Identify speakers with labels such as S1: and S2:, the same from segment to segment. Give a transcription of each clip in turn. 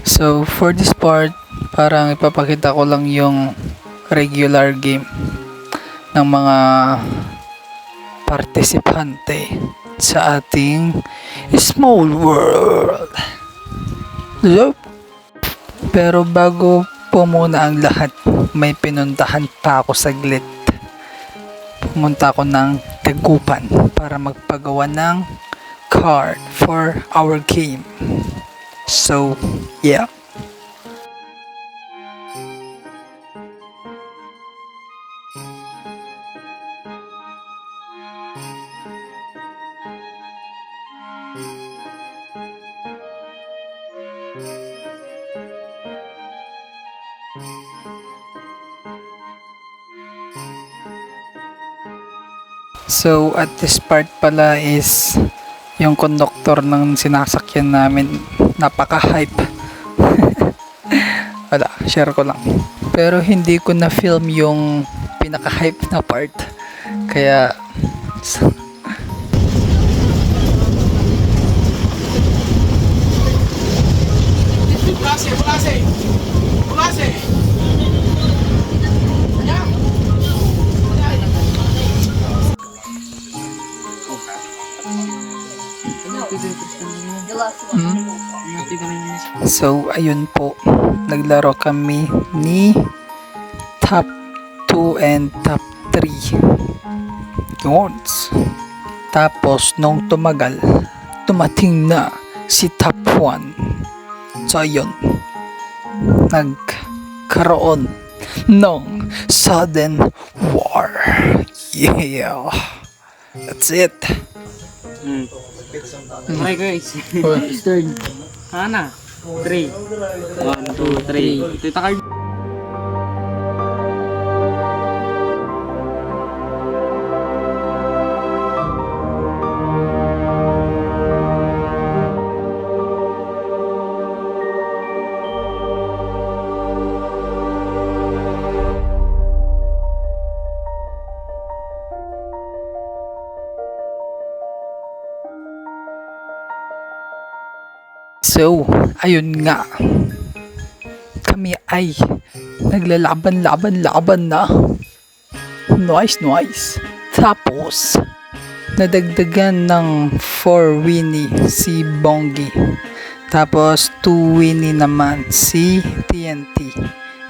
S1: So, for this part, parang ipapakita ko lang yung regular game ng mga partisipante sa ating small world. Yup. Pero bago po muna ang lahat, may pinuntahan pa ako saglit. Pumunta ako ng Dagupan para magpagawa ng card for our game. So, yeah. So, at this part pala is yung conductor ng sinasakyan namin. Napaka-hype. Wala, share ko lang. Pero hindi ko na film yung pinaka-hype na part. Kaya,
S2: Bulase!
S1: so, ayun po. Naglaro kami ni top 2 and top 3. Yun. Tapos, nung tumagal, tumating na si top 1. So, ayun. Nagkaroon ng sudden war. Yeah. That's it.
S3: Okay guys, start. Hana. 3. 1, 2, 3. Tita card.
S1: So, ayun nga. Kami ay naglalaban-laban-laban na. Nice. Tapos, nadagdagan ng 4 Winnie si Bongi. Tapos, 2 Winnie naman si TNT.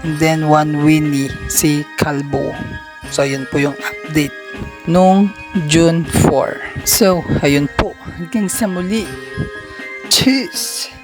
S1: And then, 1 Winnie si Calbo. So, ayun po yung update nung June 4. So, ayun po. Hanggang sa muli. Cheers!